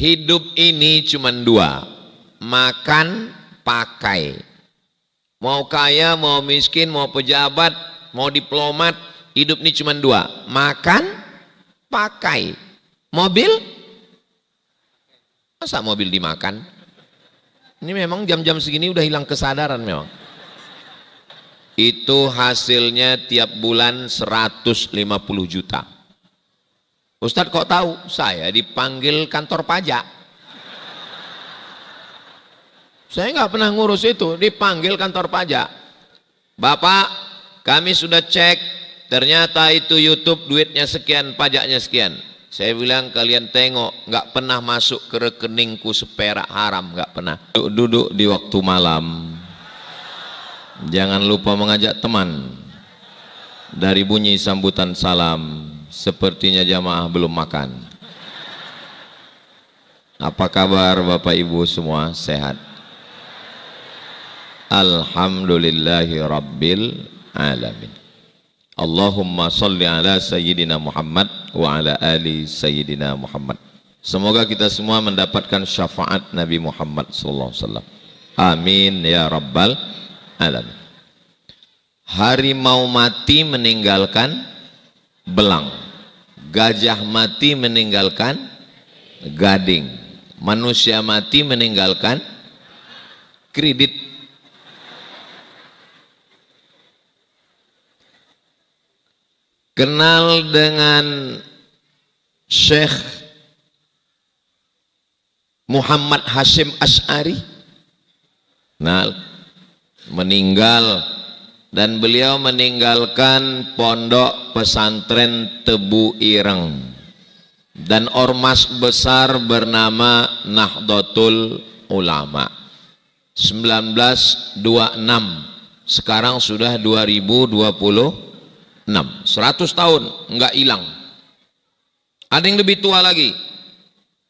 hidup ini cuma dua, makan, pakai. Mau kaya, mau miskin, mau pejabat, mau diplomat, hidup ini cuma dua, makan, pakai. Mobil, masa mobil dimakan? Ini memang jam-jam segini udah hilang kesadaran memang. Itu hasilnya tiap bulan 150 juta. Ustadz kok tahu? Saya dipanggil kantor pajak. Saya nggak pernah ngurus itu, dipanggil kantor pajak. Bapak, kami sudah cek, ternyata itu YouTube duitnya sekian, pajaknya sekian. Saya bilang kalian tengok, nggak pernah masuk ke rekeningku seperak haram, nggak pernah. Duduk di waktu malam, jangan lupa mengajak teman. Dari bunyi sambutan salam, sepertinya jamaah belum makan. Apa kabar Bapak Ibu semua, sehat? Alhamdulillahi Rabbil Alamin. Allahumma salli ala Sayyidina Muhammad wa ala ali Sayyidina Muhammad. Semoga kita semua mendapatkan syafaat Nabi Muhammad SAW. Amin ya Rabbal Alamin. Harimau mati meninggalkan belang, gajah mati meninggalkan gading, manusia mati meninggalkan kredit. Kenal dengan Syekh Muhammad Hashim Asy'ari? Nah, meninggal, dan beliau meninggalkan pondok pesantren Tebu Ireng dan ormas besar bernama Nahdlatul Ulama. 1926, sekarang sudah 2026, 100 tahun enggak hilang. Ada yang lebih tua lagi,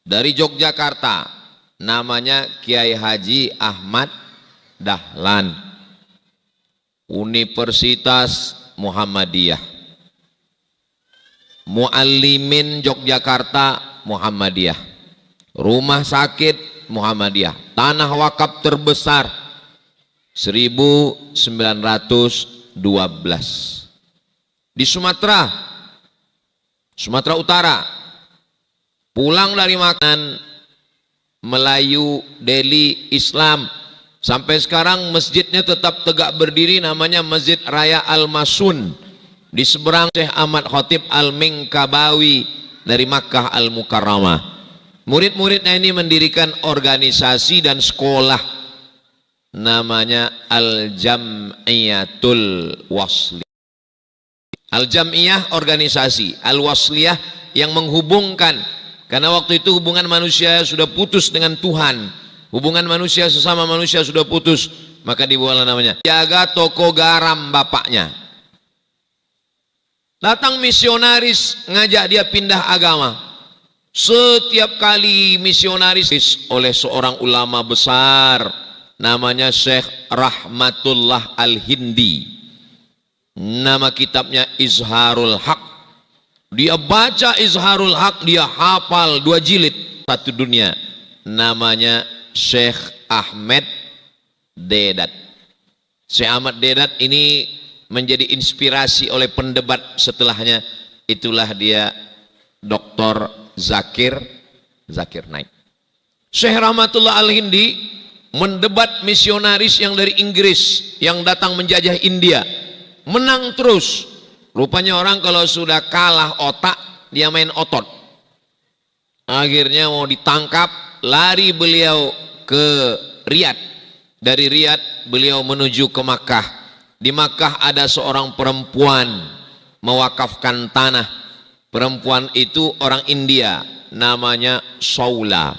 dari Yogyakarta, namanya Kiai Haji Ahmad Dahlan, Universitas Muhammadiyah, Muallimin Yogyakarta Muhammadiyah, rumah sakit Muhammadiyah, tanah wakaf terbesar 1912 di Sumatera Utara. Pulang dari makanan Melayu, Delhi, Islam, sampai sekarang masjidnya tetap tegak berdiri, namanya Masjid Raya Al-Masun, di seberang Syekh Ahmad Khatib Al-Minkabawi dari Makkah Al-Mukarramah. Murid-muridnya ini mendirikan organisasi dan sekolah, namanya Al-Jam'iyatul Wasli. Al-Jam'iyah organisasi, Al-Wasliyah yang menghubungkan, karena waktu itu hubungan manusia sudah putus dengan Tuhan, hubungan manusia sesama manusia sudah putus, maka dibuatlah namanya jaga toko garam bapaknya. Datang misionaris ngajak dia pindah agama. Setiap kali misionaris oleh seorang ulama besar namanya Syekh Rahmatullah Al-Hindi, nama kitabnya Izharul Haq. Dia baca Izharul Haq, dia hafal 2 jilid, satu dunia. Namanya Syekh Ahmad Deedat. Syekh Ahmad Deedat ini menjadi inspirasi oleh pendebat setelahnya. Itulah dia Dr. Zakir Naik. Syekh Rahmatullah Al-Hindi mendebat misionaris yang dari Inggris yang datang menjajah India. Menang terus. Rupanya orang kalau sudah kalah otak, dia main otot. Akhirnya mau ditangkap, lari beliau ke Riyadh. Dari Riyadh beliau menuju ke Makkah. Di Makkah ada seorang perempuan mewakafkan tanah. Perempuan itu orang India, namanya Saula.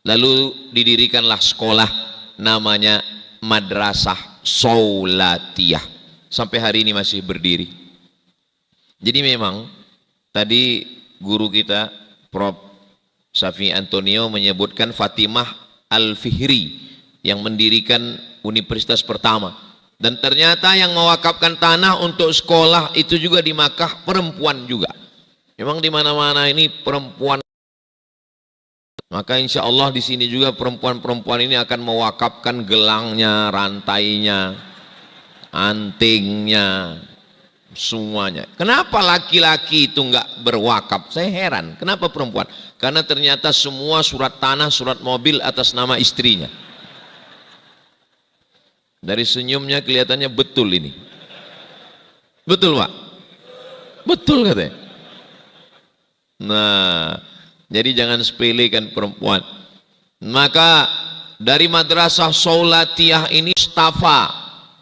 Lalu didirikanlah sekolah, namanya Madrasah Saulatiyah. Sampai hari ini masih berdiri. Jadi memang tadi guru kita Prof. Safi Antonio menyebutkan Fatimah Al-Fihri yang mendirikan universitas pertama, dan ternyata yang mewakafkan tanah untuk sekolah itu juga di Makkah perempuan juga. Memang di mana-mana ini perempuan Maka insya Allah di sini juga perempuan-perempuan ini akan mewakafkan gelangnya, rantainya, antingnya, semuanya. Kenapa laki-laki itu enggak berwakaf? Saya heran. Kenapa perempuan? Karena ternyata semua surat tanah, surat mobil atas nama istrinya. Dari senyumnya kelihatannya betul ini. Betul Pak? Betul katanya. Nah, jadi jangan sepelekan perempuan. Maka dari Madrasah Saulatiyah ini Mustafa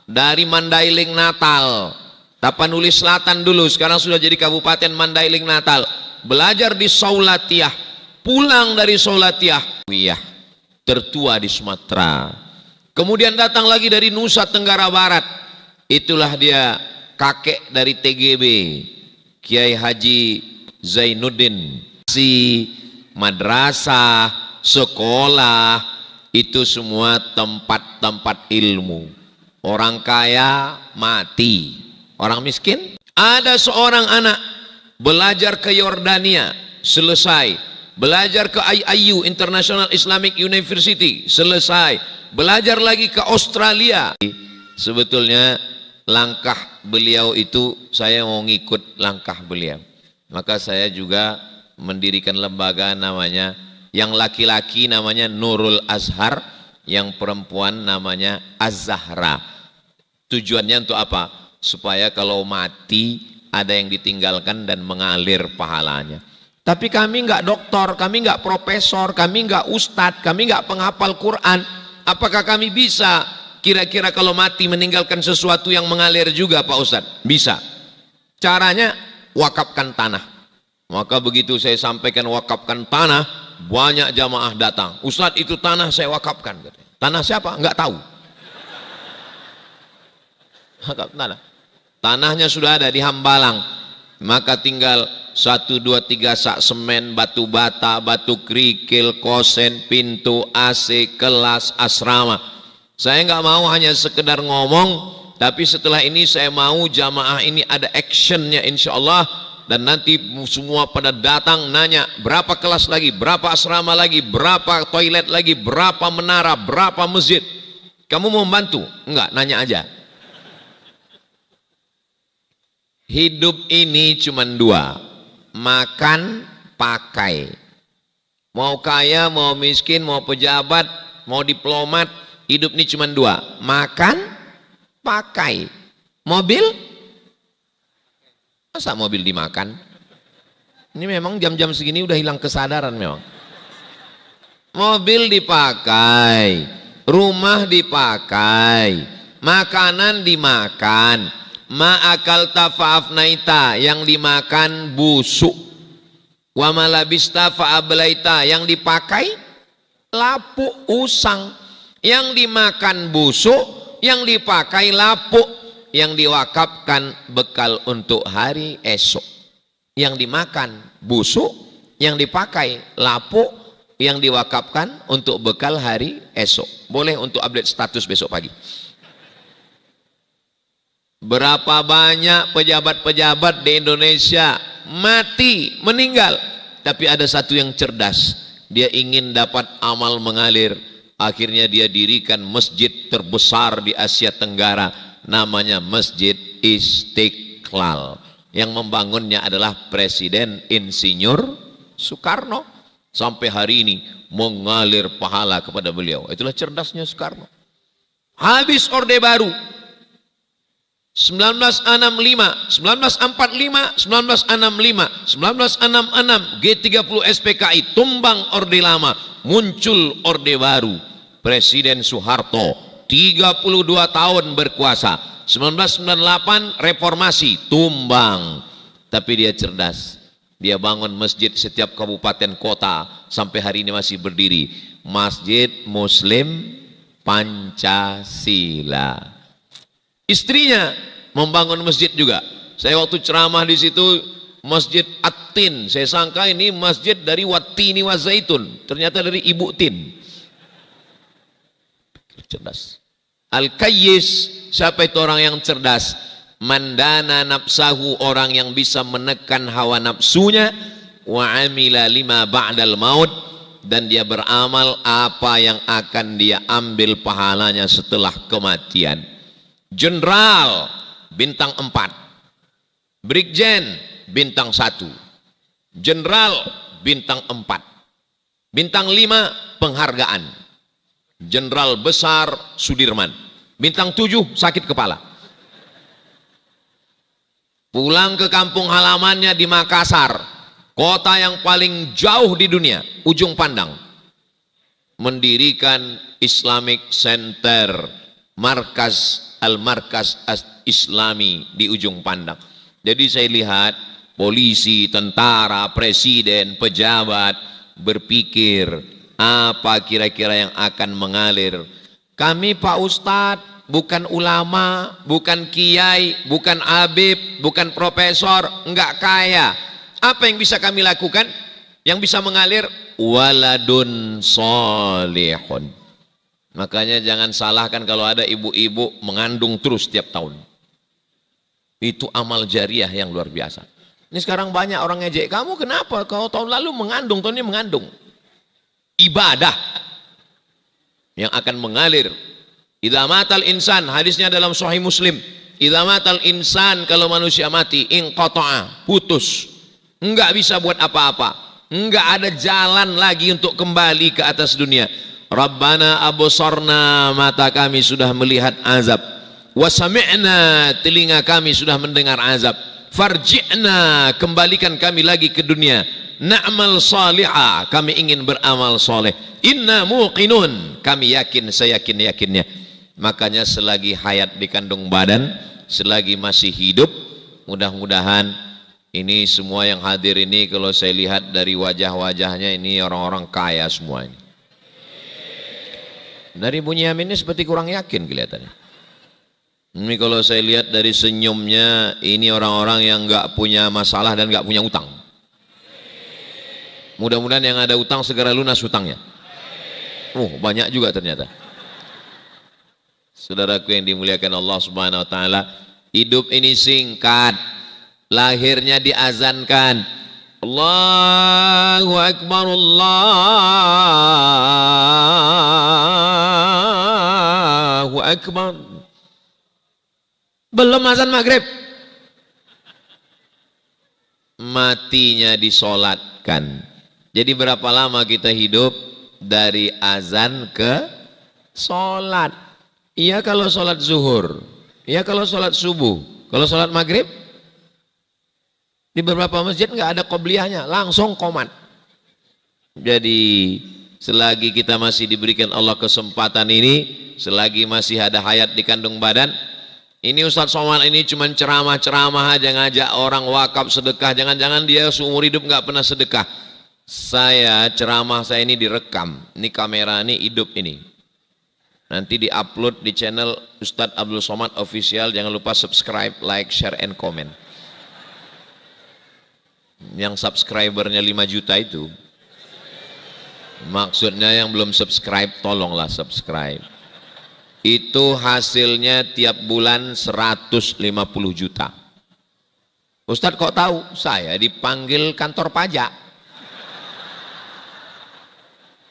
dari Mandailing Natal, Tapanuli Selatan dulu, sekarang sudah jadi Kabupaten Mandailing Natal. Belajar di Saulatiyah, pulang dari Saulatiyah, tertua di Sumatera. Kemudian datang lagi dari Nusa Tenggara Barat. Itulah dia kakek dari TGB, Kiai Haji Zainuddin. Si madrasah, sekolah, itu semua tempat-tempat ilmu. Orang kaya mati, orang miskin. Ada seorang anak belajar ke Yordania, selesai. Belajar ke IIU, International Islamic University, selesai. Belajar lagi ke Australia. Sebetulnya langkah beliau itu, saya mau ngikut langkah beliau. Maka saya juga mendirikan lembaga namanya, yang laki-laki namanya Nurul Azhar, yang perempuan namanya Az-Zahra. Tujuannya untuk apa? Supaya kalau mati ada yang ditinggalkan dan mengalir pahalanya. Tapi kami enggak doktor, kami enggak profesor, kami enggak ustadz, kami enggak penghafal Quran. Apakah kami bisa kira-kira kalau mati meninggalkan sesuatu yang mengalir juga Pak Ustadz? Bisa. Caranya wakafkan tanah. Maka begitu saya sampaikan wakafkan tanah, banyak jamaah datang. Ustadz, itu tanah saya wakafkan. Tanah siapa? Enggak tahu. Wakaf tanah. Tanahnya sudah ada di Hambalang. Maka tinggal 1, 2, 3 sak semen, batu bata, batu kerikil, kosen, pintu, AC, kelas, asrama. Saya nggak mau hanya sekedar ngomong, tapi setelah ini saya mau jamaah ini ada actionnya insya Allah. Dan nanti semua pada datang nanya berapa kelas lagi, berapa asrama lagi, berapa toilet lagi, berapa menara, berapa masjid. Kamu mau membantu? Enggak, nanya aja. Hidup ini cuma 2, makan, pakai. Mau kaya, mau miskin, mau pejabat, mau diplomat, hidup ini cuma 2, makan, pakai. Mobil? Masa mobil dimakan? Ini memang jam-jam segini udah hilang kesadaran memang. Mobil dipakai, rumah dipakai, makanan dimakan, ma'akal tafa'afnaita, yang dimakan busuk, wa malabista fa'ablaita, yang dipakai lapuk, usang, yang dimakan busuk, yang dipakai lapuk, yang diwakafkan bekal untuk hari esok. Yang dimakan busuk, yang dipakai lapuk, yang diwakafkan untuk bekal hari esok. Boleh untuk update status besok pagi. Berapa banyak pejabat-pejabat di Indonesia mati, meninggal, tapi ada satu yang cerdas. Dia ingin dapat amal mengalir, akhirnya dia dirikan masjid terbesar di Asia Tenggara, namanya Masjid Istiqlal. Yang membangunnya adalah Presiden Insinyur Soekarno. Sampai hari ini mengalir pahala kepada beliau. Itulah cerdasnya Soekarno. Habis Orde Baru 1965, 1945, 1965, 1966, G30 SPKI tumbang Orde Lama, muncul Orde Baru. Presiden Soeharto 32 tahun berkuasa. 1998 reformasi, tumbang. Tapi dia cerdas. Dia bangun masjid setiap kabupaten kota, sampai hari ini masih berdiri. Masjid Muslim Pancasila. Istrinya membangun masjid juga. Saya waktu ceramah di situ, Masjid At-Tin, saya sangka ini masjid dari Wattini wa Zaitun, ternyata dari Ibu Tin. Cerdas. Al-Kayyis, siapa itu orang yang cerdas? Mandana nafsahu, orang yang bisa menekan hawa nafsunya. Wa amila lima ba'dal maut, dan dia beramal apa yang akan dia ambil pahalanya setelah kematian. Jenderal bintang 4, Brigjen bintang 1, Jenderal bintang 4, bintang 5 penghargaan, Jenderal Besar Sudirman, bintang 7 sakit kepala. Pulang ke kampung halamannya di Makassar, kota yang paling jauh di dunia, ujung pandang, mendirikan Islamic Center, Al-Markas Islami di ujung pandang. Jadi saya lihat polisi, tentara, presiden, pejabat berpikir apa kira-kira yang akan mengalir. Kami Pak Ustadz bukan ulama, bukan kiai, bukan habib, bukan profesor, enggak kaya. Apa yang bisa kami lakukan? Yang bisa mengalir waladun solihun. Makanya jangan salahkan kalau ada ibu-ibu mengandung terus setiap tahun. Itu amal jariah yang luar biasa. Ini sekarang banyak orang ngejek, kamu kenapa? Kalau tahun lalu mengandung, tahun ini mengandung. Ibadah yang akan mengalir. Idza matal insan, hadisnya dalam Sahih Muslim. Idza matal insan, kalau manusia mati, inqata'a, putus. Enggak bisa buat apa-apa. Enggak ada jalan lagi untuk kembali ke atas dunia. Rabbana absarna, mata kami sudah melihat azab. Wa sami'na, telinga kami sudah mendengar azab. Farji'na, kembalikan kami lagi ke dunia. Na'mal salihah, kami ingin beramal soleh. Inna muqinun, kami yakin, seyakin-yakinnya. Makanya selagi hayat di kandung badan, selagi masih hidup, mudah-mudahan ini semua yang hadir ini, kalau saya lihat dari wajah-wajahnya, ini orang-orang kaya semua ini. Dari Bunyamin ini seperti kurang yakin kelihatannya. Ini kalau saya lihat dari senyumnya, ini orang-orang yang nggak punya masalah dan nggak punya utang. Mudah-mudahan yang ada utang segera lunas utangnya. Oh, banyak juga ternyata. Saudaraku yang dimuliakan Allah Subhanahu wa taala, hidup ini singkat. Lahirnya diazankan. Allahu Akbar, Allahu Akbar. Belum azan maghrib, matinya disolatkan. Jadi berapa lama kita hidup dari azan ke solat? Iya kalau solat zuhur, iya kalau solat subuh, kalau solat maghrib di beberapa masjid nggak ada qobliyahnya, langsung qomat. Jadi selagi kita masih diberikan Allah kesempatan ini, selagi masih ada hayat di kandung badan, ini Ustadz Somad ini cuma ceramah-ceramah aja, ngajak orang wakaf sedekah. Jangan-jangan dia seumur hidup nggak pernah sedekah. Saya ceramah saya ini direkam, ini kamera ini hidup ini. Nanti diupload di channel Ustadz Abdul Somad Official. Jangan lupa subscribe, like, share, and comment. Yang subscribernya 5 juta itu, maksudnya yang belum subscribe tolonglah subscribe. Itu hasilnya tiap bulan 150 juta. Ustadz kok tahu? Saya dipanggil kantor pajak.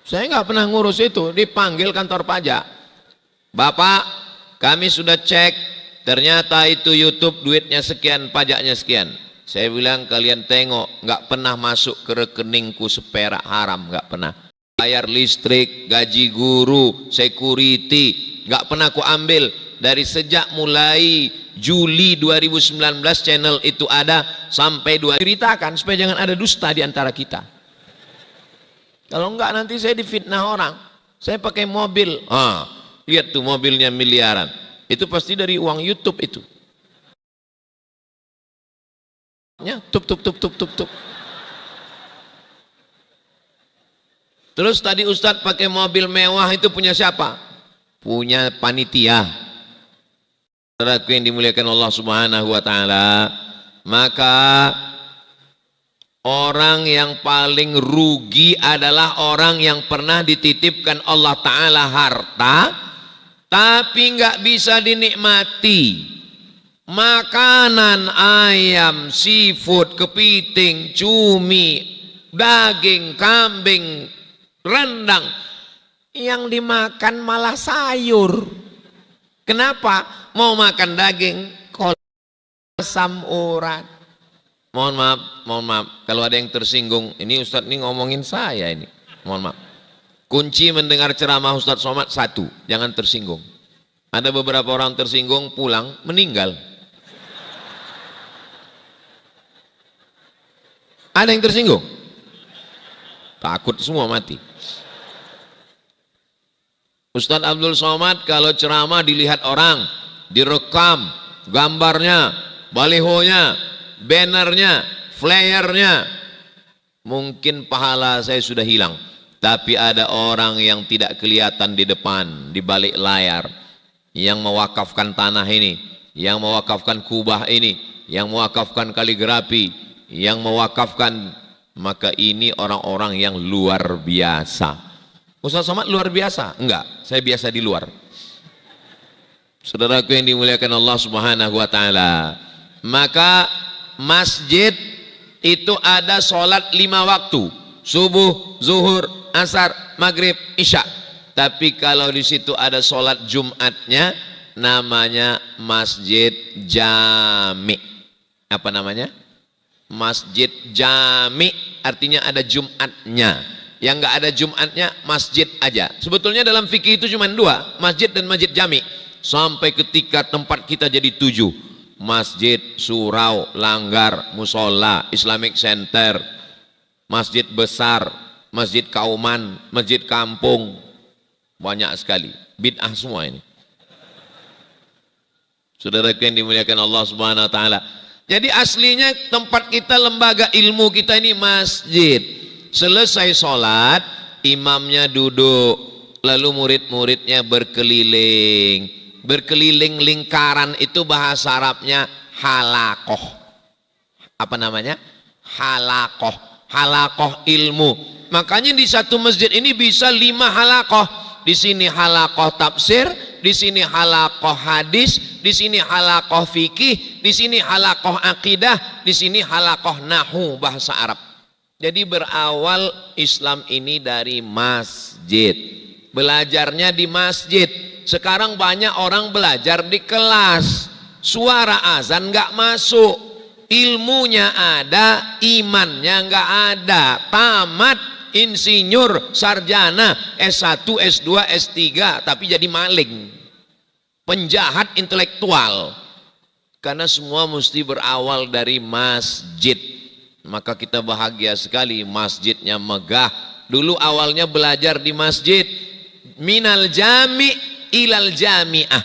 Saya nggak pernah ngurus itu, dipanggil kantor pajak. Bapak, kami sudah cek, ternyata itu YouTube duitnya sekian, pajaknya sekian. Saya bilang kalian tengok, nggak pernah masuk ke rekeningku seperak haram, nggak pernah. Bayar listrik, gaji guru, security, nggak pernah aku ambil. Dari sejak mulai Juli 2019 channel itu ada sampai ceritakan supaya jangan ada dusta di antara kita. Kalau enggak nanti saya difitnah orang. Saya pakai mobil, lihat tuh mobilnya miliaran. Itu pasti dari uang YouTube itu. Tup. Terus tadi Ustadz pakai mobil mewah itu punya siapa? Punya panitia. Saudaraku yang dimuliakan Allah Subhanahu wa taala, maka orang yang paling rugi adalah orang yang pernah dititipkan Allah Ta'ala harta tapi nggak bisa dinikmati. Makanan ayam, seafood, kepiting, cumi, daging, kambing, rendang. Yang dimakan malah sayur. Kenapa? Mau makan daging, asam urat. Mohon maaf, kalau ada yang tersinggung, ini Ustadz ini ngomongin saya ini. Mohon maaf. Kunci mendengar ceramah Ustadz Somad satu, jangan tersinggung. Ada beberapa orang tersinggung pulang meninggal. Ada yang tersinggung? Takut semua mati. Ustadz Abdul Somad kalau ceramah dilihat orang, direkam gambarnya, balihonya, bannernya, flyernya, mungkin pahala saya sudah hilang. Tapi ada orang yang tidak kelihatan di depan, di balik layar, yang mewakafkan tanah ini, yang mewakafkan kubah ini, yang mewakafkan kaligrafi, yang mewakafkan, maka ini orang-orang yang luar biasa. Ustaz Somad luar biasa? Enggak, saya biasa di luar. Saudaraku yang dimuliakan Allah Subhanahu wa taala, maka masjid itu ada sholat 5 waktu, subuh, zuhur, asar, maghrib, isya. Tapi kalau di situ ada sholat Jumatnya, namanya masjid jami. Apa namanya? Masjid jami, artinya ada Jumatnya. Yang nggak ada Jumatnya masjid aja. Sebetulnya dalam fikih itu cuma 2, masjid dan masjid jami. Sampai ketika tempat kita jadi 7, masjid, surau, langgar, musola, Islamic Center, masjid besar, masjid kauman, masjid kampung, banyak sekali. Bid'ah semua ini. Saudara yang dimuliakan Allah Subhanahu wa taala. Jadi aslinya tempat kita, lembaga ilmu kita ini masjid. Selesai sholat, imamnya duduk, lalu murid-muridnya berkeliling. Berkeliling lingkaran itu bahasa Arabnya halakoh. Apa namanya? Halakoh. Halakoh ilmu. Makanya di satu masjid ini bisa 5 halakoh. Di sini halakoh tafsir, di sini halakoh hadis, di sini halakoh fikih, di sini halakoh akidah, di sini halakoh nahu bahasa Arab. Jadi berawal Islam ini dari masjid. Belajarnya di masjid. Sekarang banyak orang belajar di kelas. Suara azan nggak masuk. Ilmunya ada, imannya nggak ada. Tamat, insinyur, sarjana, S1, S2, S3, tapi jadi maling. Penjahat intelektual. Karena semua mesti berawal dari masjid. Maka kita bahagia sekali, masjidnya megah. Dulu awalnya belajar di masjid, minal jami ilal jami'ah.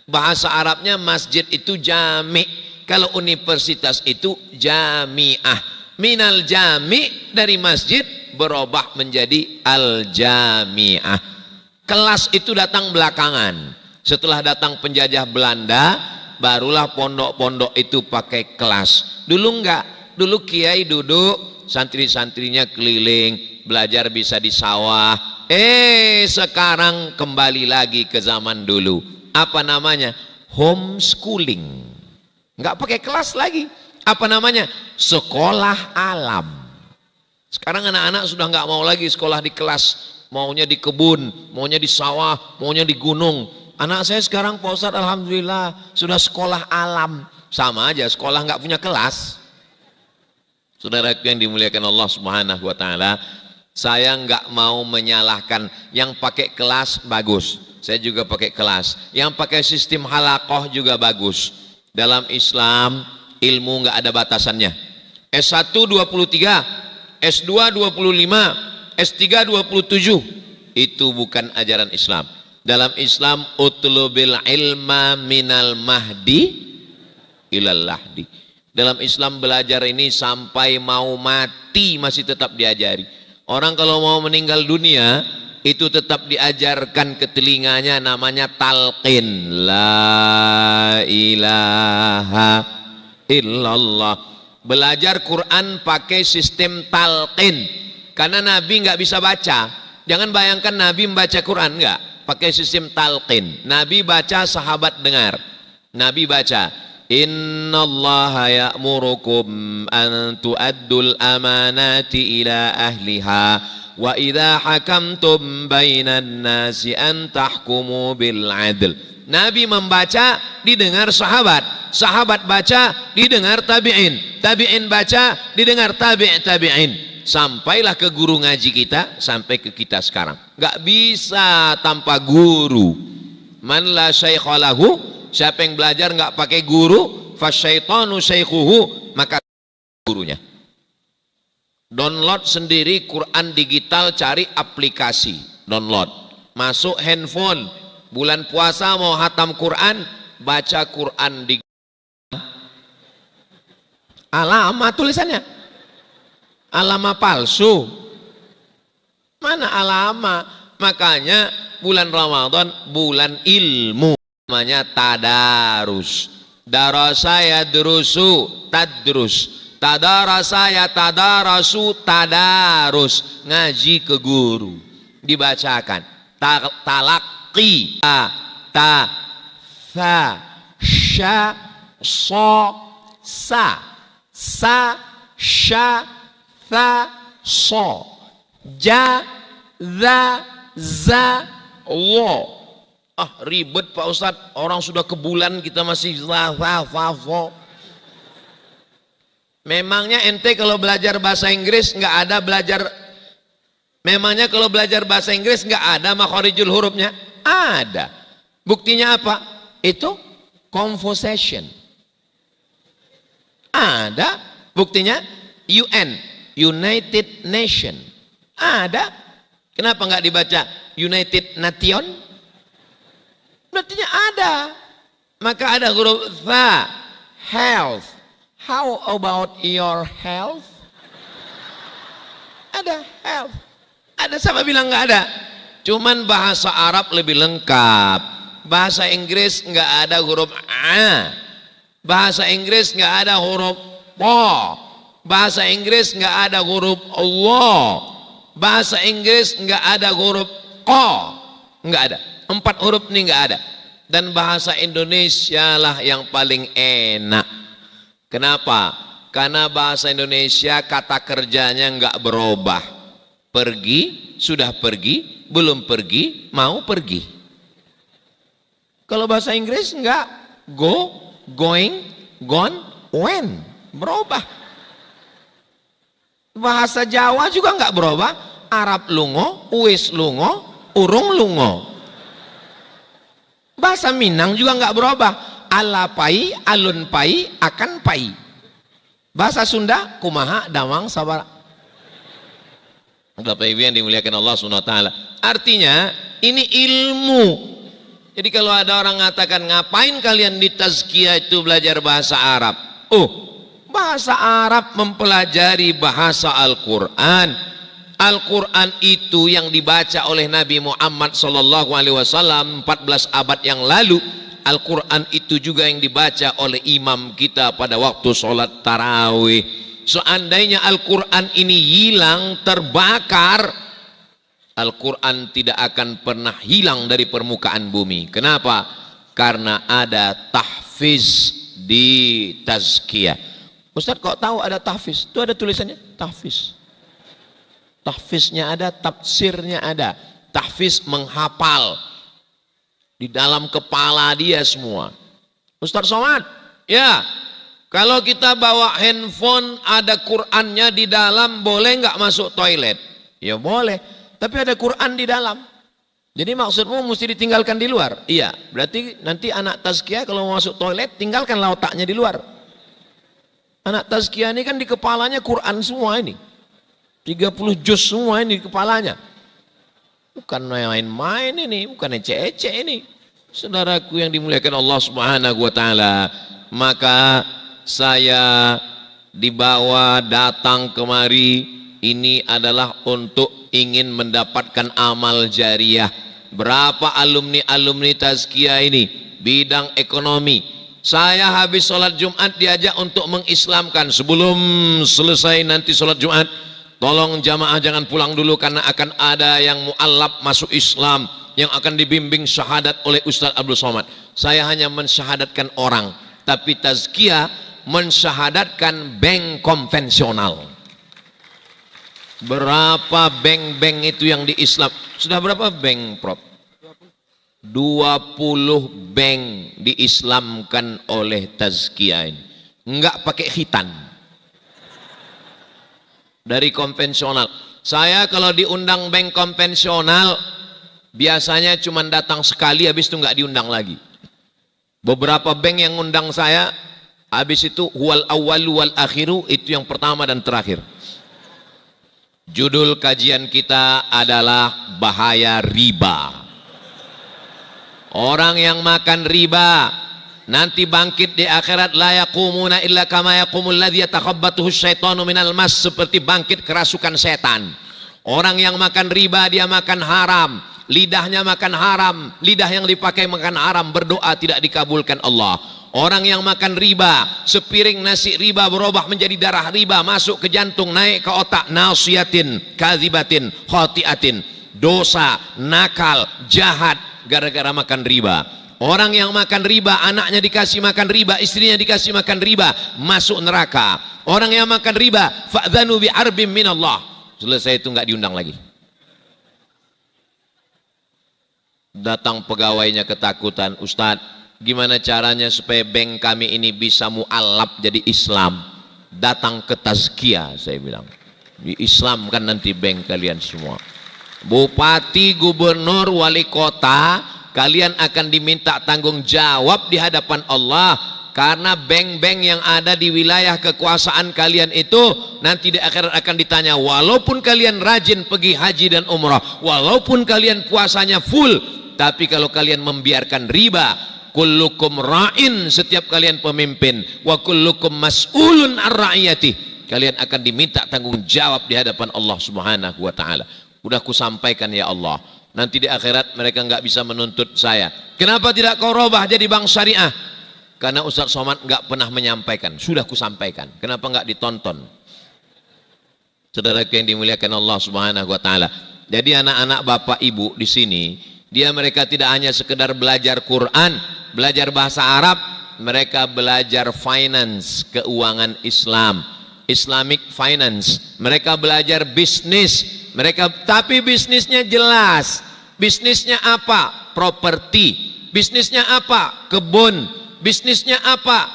Bahasa Arabnya masjid itu jami, kalau universitas itu jami'ah. Minal jami, dari masjid berubah menjadi al jami'ah. Kelas itu datang belakangan. Setelah datang penjajah Belanda, barulah pondok-pondok itu pakai kelas. Dulu enggak. Dulu kiai duduk, santri-santrinya keliling, belajar bisa di sawah. Sekarang kembali lagi ke zaman dulu. Apa namanya? Homeschooling. Nggak pakai kelas lagi. Apa namanya? Sekolah alam. Sekarang anak-anak sudah nggak mau lagi sekolah di kelas. Maunya di kebun, maunya di sawah, maunya di gunung. Anak saya sekarang Pak Ustadz, alhamdulillah sudah sekolah alam. Sama aja, sekolah nggak punya kelas. Saudara yang dimuliakan Allah Subhanahu wa taala, saya nggak mau menyalahkan yang pakai kelas bagus. Saya juga pakai kelas. Yang pakai sistem halakoh juga bagus. Dalam Islam ilmu nggak ada batasannya. S1 23, S2 25, S3 27. Itu bukan ajaran Islam. Dalam Islam utlubil ilma minal mahdi ilal lahdi. Dalam Islam belajar ini sampai mau mati masih tetap diajari. Orang kalau mau meninggal dunia itu tetap diajarkan ke telinganya, namanya talqin. La ilaha illallah. Belajar Quran pakai sistem talqin. Karena Nabi nggak bisa baca. Jangan bayangkan Nabi membaca Quran, enggak. Pakai sistem talqin. Nabi baca, sahabat dengar. Nabi baca, innallaha ya'murukum an tu'addul amanati ila ahliha wa idza hakamtum bainan nasi an tahkumu bil adl. Nabi membaca didengar sahabat, sahabat baca didengar tabi'in, tabi'in baca didengar tabi'in, sampailah ke guru ngaji kita, sampai ke kita sekarang. Gak bisa tanpa guru. Man la syaikha lahu, siapa yang belajar nggak pakai guru, fasyaitanu syaikhuhu, maka gurunya. Download sendiri Quran digital, cari aplikasi, download, masuk handphone. Bulan puasa mau hatam Quran, baca Quran di alama tulisannya, alama palsu, mana alama. Makanya bulan Ramadan bulan ilmu, namanya tadarus. Darasa yadrusu tadrus, tadarasa ya tadarasu tadarus, ngaji ke guru, dibacakan talaqi ta fa sha so sa sha tha so ja za za wo. Ah, ribet Pak Ustadz, orang sudah ke bulan kita masih za za fa. Memangnya ente kalau belajar bahasa Inggris nggak ada belajar, memangnya kalau belajar bahasa Inggris nggak ada makhorijul hurufnya? Ada. Buktinya apa? Itu conversation. Ada. Buktinya UN, United Nation. Ada. Kenapa nggak dibaca United Nation? Berartinya ada. Maka ada huruf tha, health. How about your health? Ada health. Ada, sama bilang nggak ada. Cuman bahasa Arab lebih lengkap. Bahasa Inggris nggak ada huruf a. Bahasa Inggris nggak ada huruf po. Bahasa Inggris nggak ada huruf wo. Bahasa Inggris nggak ada huruf ko. Nggak ada. 4 huruf ini nggak ada. Dan bahasa Indonesia lah yang paling enak. Kenapa? Karena bahasa Indonesia kata kerjanya nggak berubah. Pergi, sudah pergi, belum pergi, mau pergi. Kalau bahasa Inggris nggak, go, going, gone, when, berubah. Bahasa Jawa juga nggak berubah. Arab lungo, Uwis lungo, Urung lungo. Bahasa Minang juga nggak berubah. Ala pai, alun pai, akan pai. Bahasa Sunda, kumaha, damang, sabar. Bapak Ibu yang dimuliakan Allah SWT. Artinya ini ilmu. Jadi kalau ada orang mengatakan, ngapain kalian di tazkiyah itu belajar bahasa Arab? Oh, bahasa Arab mempelajari bahasa Al-Quran. Al-Quran itu yang dibaca oleh Nabi Muhammad SAW 14 abad yang lalu. Al-Quran itu juga yang dibaca oleh imam kita pada waktu sholat tarawih. Seandainya Al-Quran ini hilang, terbakar, Al-Quran tidak akan pernah hilang dari permukaan bumi. Kenapa? Karena ada tahfiz di tazkiyah. Ustadz kok tahu ada tahfiz? Itu ada tulisannya, tahfiz. Tahfiznya ada, tafsirnya ada. Tahfiz menghafal di dalam kepala dia semua. Ustadz Somad, ya, kalau kita bawa handphone ada Qurannya di dalam, boleh nggak masuk toilet? Ya boleh, tapi ada Quran di dalam. Jadi maksudmu mesti ditinggalkan di luar? Iya, berarti nanti anak tazkiyah kalau mau masuk toilet, tinggalkanlah otaknya di luar. Anak tazkiyah ini kan di kepalanya Quran semua ini. 30 juz semua ini di kepalanya. Bukan main-main ini, bukan ece-ece ini. Saudaraku yang dimuliakan Allah Subhanahu wa taala, maka saya dibawa datang kemari ini adalah untuk ingin mendapatkan amal jariah. Berapa alumni tazkiyah ini bidang ekonomi. Saya habis sholat Jumat diajak untuk mengislamkan. Sebelum selesai nanti sholat Jumat, tolong jamaah jangan pulang dulu karena akan ada yang mu'allab masuk Islam yang akan dibimbing syahadat oleh Ustadz Abdul Somad. Saya hanya mensyahadatkan orang, tapi tazkiyah mensyahadatkan bank konvensional. Berapa bank-bank itu yang di Islam? Sudah berapa bank, Prof? 20 bank diislamkan oleh tazkiyah ini. Enggak pakai khitan. Dari konvensional. Saya kalau diundang bank konvensional, biasanya cuma datang sekali, habis itu enggak diundang lagi. Beberapa bank yang undang saya, habis itu huwal awwalu wal akhiru, itu yang pertama dan terakhir. Judul kajian kita adalah bahaya riba. Orang yang makan riba nanti bangkit di akhirat la yaqumuna illa kama yaqumul ladzi yatakhabbathu syaitanu minal mas, seperti bangkit kerasukan setan. Orang yang makan riba dia makan haram, lidahnya makan haram, lidah yang dipakai makan haram, berdoa tidak dikabulkan Allah. Orang yang makan riba, sepiring nasi riba berubah menjadi darah riba, masuk ke jantung, naik ke otak, nasiyatin, kadzibatin, khati'atin, dosa, nakal, jahat, gara-gara makan riba. Orang yang makan riba, anaknya dikasih makan riba, istrinya dikasih makan riba, masuk neraka. Orang yang makan riba, fa'dhanu bi'arbim minallah. Selesai itu nggak diundang lagi. Datang pegawainya ketakutan, Ustadz, gimana caranya supaya bank kami ini bisa mu'alaf jadi Islam? Datang ke tazkiyah, saya bilang. Diislamkan nanti bank kalian semua. Bupati, gubernur, wali kota, kalian akan diminta tanggung jawab di hadapan Allah, karena bank-bank yang ada di wilayah kekuasaan kalian itu nanti di akhirat akan ditanya, walaupun kalian rajin pergi haji dan umrah, walaupun kalian puasanya full, tapi kalau kalian membiarkan riba, kullukum ra'in, setiap kalian pemimpin, wa kullukum mas'ulun ar-ra'iyatih, kalian akan diminta tanggung jawab di hadapan Allah Subhanahu wa ta'ala. Udah kusampaikan ya Allah, nanti di akhirat mereka nggak bisa menuntut saya. Kenapa tidak kau robah jadi bank syariah? Karena Ustaz Somad nggak pernah menyampaikan. Sudah kusampaikan. Kenapa nggak ditonton? Saudara yang dimuliakan Allah Subhanahu wa taala. Jadi anak-anak bapak ibu di sini, dia mereka tidak hanya sekedar belajar Quran, belajar bahasa Arab, mereka belajar finance, keuangan Islam, Islamic finance. Mereka belajar bisnis. Mereka, tapi bisnisnya jelas. Bisnisnya apa? Properti. Bisnisnya apa? Kebun. Bisnisnya apa?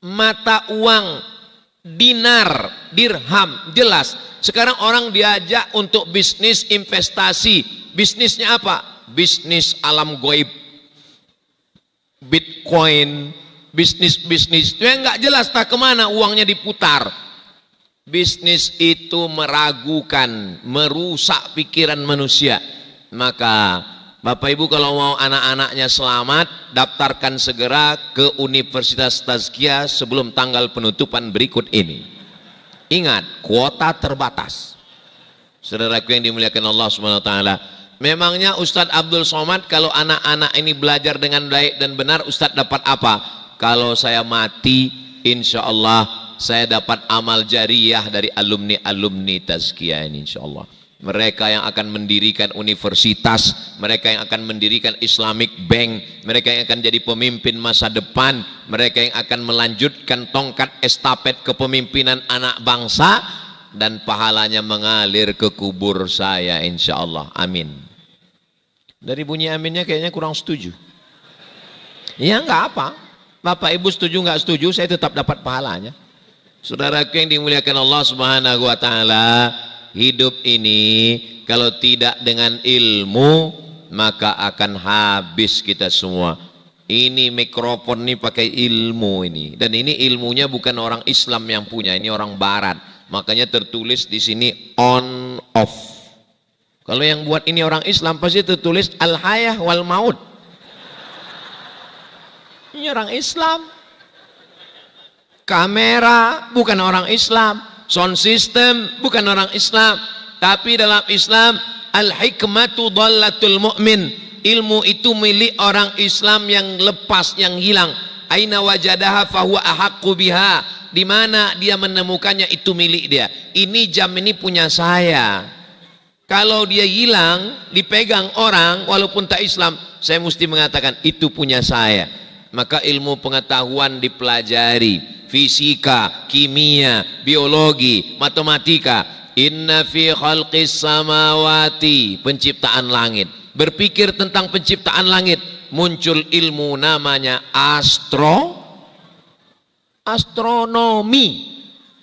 Mata uang, dinar, dirham, jelas. Sekarang orang diajak untuk bisnis investasi. Bisnisnya apa? Bisnis alam goib, Bitcoin, bisnis-bisnis itu yang nggak jelas, tak kemana uangnya diputar. Bisnis itu meragukan, merusak pikiran manusia. Maka Bapak Ibu kalau mau anak-anaknya selamat, daftarkan segera ke Universitas Tazkiyah sebelum tanggal penutupan berikut ini. Ingat, kuota terbatas. Saudaraku yang dimuliakan Allah SWT, memangnya Ustadz Abdul Somad kalau anak-anak ini belajar dengan baik dan benar, Ustadz dapat apa? Kalau saya mati, insya Allah saya dapat amal jariyah dari alumni-alumni Tazkiyah ini, insya Allah. Mereka yang akan mendirikan universitas, mereka yang akan mendirikan Islamic Bank, mereka yang akan jadi pemimpin masa depan, mereka yang akan melanjutkan tongkat estafet kepemimpinan anak bangsa, dan pahalanya mengalir ke kubur saya, insya Allah. Amin. Dari bunyi aminnya kayaknya kurang setuju. Ya enggak apa, Bapak Ibu setuju enggak setuju, saya tetap dapat pahalanya. Saudaraku yang dimuliakan Allah Subhanahu wa taala, hidup ini kalau tidak dengan ilmu maka akan habis kita semua. Ini mikrofon ini pakai ilmu ini, dan ini ilmunya bukan orang Islam yang punya, ini orang barat. Makanya tertulis di sini on off. Kalau yang buat ini orang Islam pasti tertulis al hayah wal maut. Ini orang Islam. Kamera bukan orang Islam, sound system bukan orang Islam, tapi dalam Islam al-hikmatu dhallatul mu'min, ilmu itu milik orang Islam yang lepas, yang hilang. Aina wajadaha fahuwa ahaqqu biha, di mana dia menemukannya itu milik dia. Ini jam ini punya saya. Kalau dia hilang, dipegang orang walaupun tak Islam, saya mesti mengatakan itu punya saya. Maka ilmu pengetahuan dipelajari, fisika, kimia, biologi, matematika, Inna fi khalqis samawati, penciptaan langit. Berpikir tentang penciptaan langit, muncul ilmu namanya astronomi,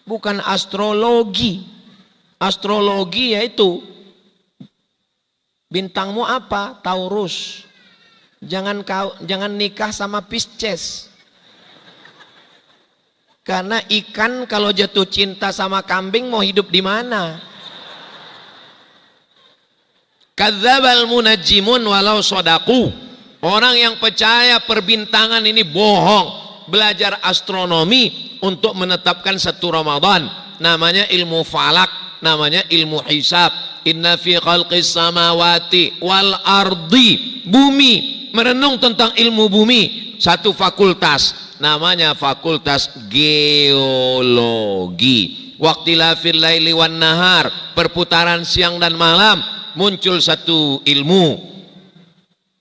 bukan astrologi. Astrologi yaitu bintangmu apa? Taurus. Jangan nikah sama Pisces. Karena ikan kalau jatuh cinta sama kambing mau hidup di mana? Kadzdzabal munajjimun walau shadaqu. Orang yang percaya perbintangan ini bohong. Belajar astronomi untuk menetapkan satu Ramadan. Namanya ilmu falak, namanya ilmu hisab. Inna fi khalqis samawati wal ardi. Bumi, merenung tentang ilmu bumi. Satu fakultas. Namanya fakultas geologi. Waqtilafil laili wan nahar, perputaran siang dan malam, muncul satu ilmu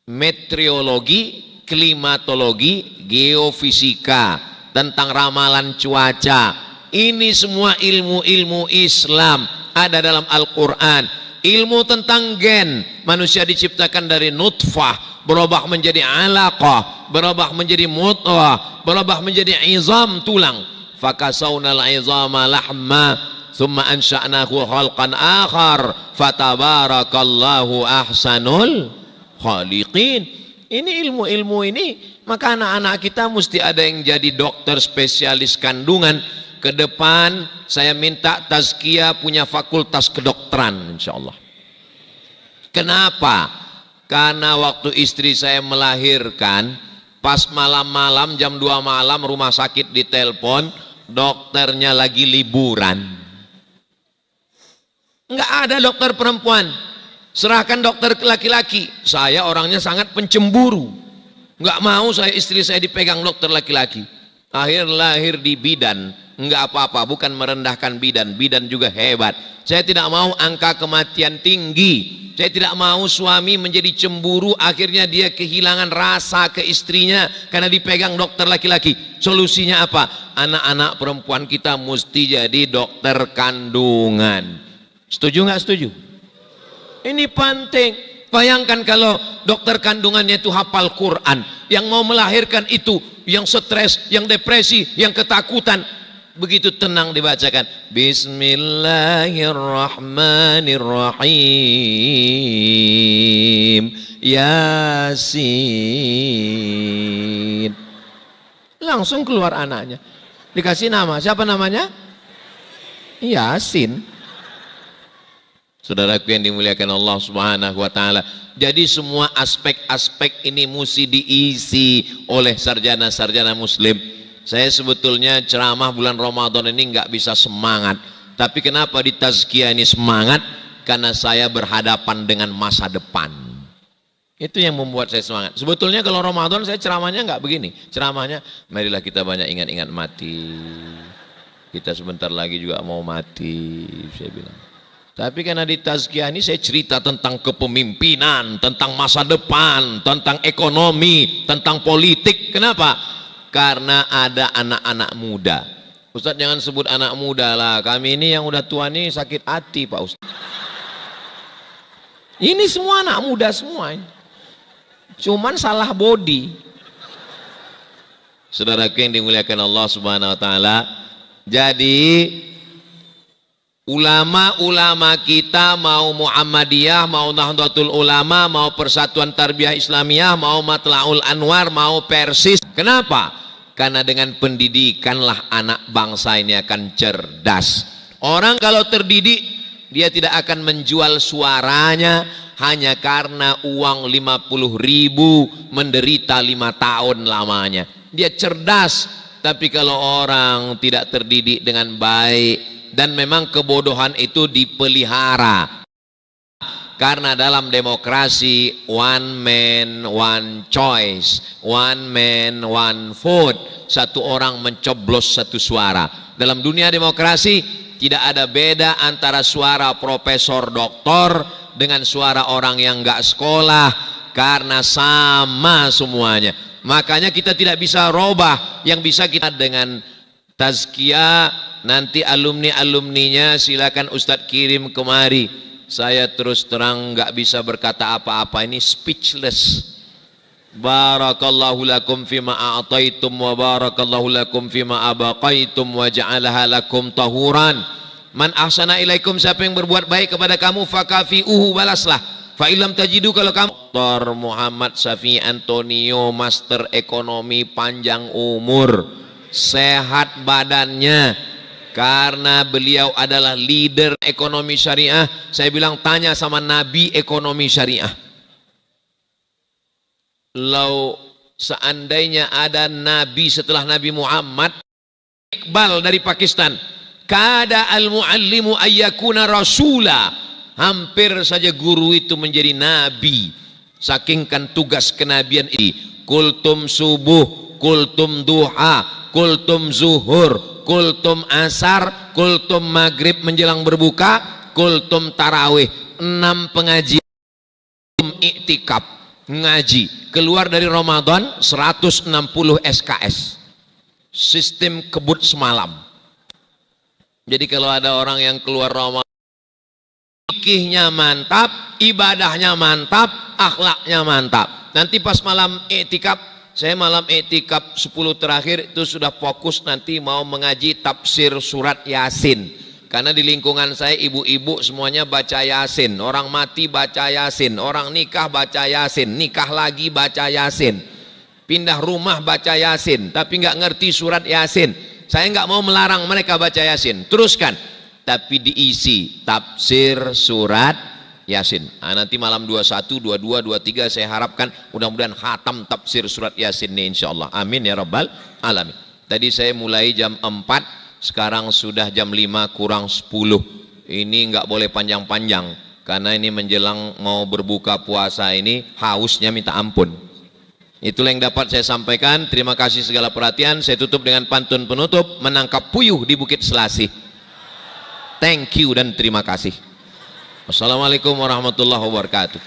meteorologi, klimatologi, geofisika, tentang ramalan cuaca. Ini semua ilmu-ilmu Islam ada dalam Al-Quran. Ilmu tentang gen, manusia diciptakan dari nutfah, berubah menjadi alaqah, berubah menjadi mudghah, berubah menjadi izam, tulang. Fakasawnal izama lahma, thumma ansha'nahu khalqan akhar, fatabarakallahu ahsanul khaliqin. Ini ilmu-ilmu ini, maka anak-anak kita mesti ada yang jadi dokter spesialis kandungan. Ke depan saya minta tazkiyah punya fakultas kedokteran insyaallah. Kenapa? Karena waktu istri saya melahirkan, pas malam-malam jam 2 malam rumah sakit ditelepon, dokternya lagi liburan. Enggak ada dokter perempuan, serahkan dokter laki-laki. Saya orangnya sangat pencemburu, enggak mau istri saya dipegang dokter laki-laki. Akhir lahir di bidan. Enggak apa-apa, bukan merendahkan bidan, bidan juga hebat. Saya tidak mau angka kematian tinggi. Saya tidak mau suami menjadi cemburu, akhirnya dia kehilangan rasa ke istrinya karena dipegang dokter laki-laki. Solusinya apa? Anak-anak perempuan kita mesti jadi dokter kandungan. Setuju nggak setuju? Ini penting. Bayangkan kalau dokter kandungannya itu hafal Quran, yang mau melahirkan itu, yang stres, yang depresi, yang ketakutan, begitu tenang dibacakan Bismillahirrahmanirrahim Yasin, langsung keluar anaknya, dikasih nama. Siapa namanya? Yasin. Saudaraku yang dimuliakan Allah Subhanahu wa taala. Jadi semua aspek-aspek ini mesti diisi oleh sarjana-sarjana muslim. Saya sebetulnya ceramah bulan Ramadan ini nggak bisa semangat. Tapi kenapa di tazkiyah ini semangat? Karena saya berhadapan dengan masa depan. Itu yang membuat saya semangat. Sebetulnya kalau Ramadan saya ceramahnya nggak begini. Ceramahnya, marilah kita banyak ingat-ingat mati. Kita sebentar lagi juga mau mati, saya bilang. Tapi karena di tazkiyah ini saya cerita tentang kepemimpinan, tentang masa depan, tentang ekonomi, tentang politik. Kenapa? Karena ada anak-anak muda. Ustadz jangan sebut anak muda lah, kami ini yang udah tua nih sakit hati Pak Ustadz. Ini semua anak muda semua, cuman salah body. Saudaraku yang dimuliakan Allah Subhanahu wa taala, jadi ulama-ulama kita, mau Muhammadiyah, mau Nahdlatul Ulama, mau Persatuan Tarbiyah Islamiyah, mau Matla'ul Anwar, mau Persis. Kenapa? Karena dengan pendidikanlah anak bangsa ini akan cerdas. Orang kalau terdidik, dia tidak akan menjual suaranya hanya karena uang 50.000 menderita 5 tahun lamanya. Dia cerdas. Tapi kalau orang tidak terdidik dengan baik, dan memang kebodohan itu dipelihara, karena dalam demokrasi one man one choice, one man one vote, satu orang mencoblos satu suara. Dalam dunia demokrasi tidak ada beda antara suara profesor doktor dengan suara orang yang nggak sekolah, karena sama semuanya. Makanya kita tidak bisa robah, yang bisa kita dengan tazkiyah, nanti alumni-alumninya silakan Ustadz kirim kemari. Saya terus terang nggak bisa berkata apa-apa, ini speechless. Barakallahu lakum fima a'taitum wa barakallahu lakum fima abaqaitum wa ja'alaha lakum tahuran. Man ahsana ilaikum, siapa yang berbuat baik kepada kamu fakafi'uhu, balaslah. Fa illam tajidu, kalau kamu. Dr. Muhammad Safi Antonio, master ekonomi, panjang umur, sehat badannya, karena beliau adalah leader ekonomi syariah. Saya bilang tanya sama Nabi ekonomi syariah. Lau seandainya ada Nabi setelah Nabi Muhammad, Iqbal dari Pakistan, kada al-muallimu ayyakuna rasula, hampir saja guru itu menjadi nabi, sakingkan tugas kenabian ini. Kultum subuh, kultum duha, kultum zuhur, kultum asar, kultum maghrib menjelang berbuka, kultum tarawih, 6 pengajian, iktikaf, ngaji. Keluar dari Ramadan 160 SKS, sistem kebut semalam. Jadi kalau ada orang yang keluar Ramadan, fikihnya mantap, ibadahnya mantap, akhlaknya mantap. Nanti pas malam iktikaf, saya malam iktikaf 10 terakhir itu sudah fokus nanti mau mengaji tafsir surat Yasin. Karena di lingkungan saya ibu-ibu semuanya baca Yasin, orang mati baca Yasin, orang nikah baca Yasin, nikah lagi baca Yasin, pindah rumah baca Yasin, tapi nggak ngerti surat Yasin. Saya nggak mau melarang mereka baca Yasin, teruskan, tapi diisi tafsir surat Yasin. Nah, nanti malam 21, 22, 23 saya harapkan mudah-mudahan khatam tafsir surat Yasin nih insyaallah. Amin ya rabbal alamin. Tadi saya mulai jam 4, sekarang sudah jam 5 kurang 10. Ini nggak boleh panjang-panjang karena ini menjelang mau berbuka puasa, ini hausnya minta ampun. Itulah yang dapat saya sampaikan. Terima kasih segala perhatian. Saya tutup dengan pantun penutup, menangkap puyuh di Bukit Selasih. Thank you dan terima kasih. Wassalamualaikum warahmatullahi wabarakatuh.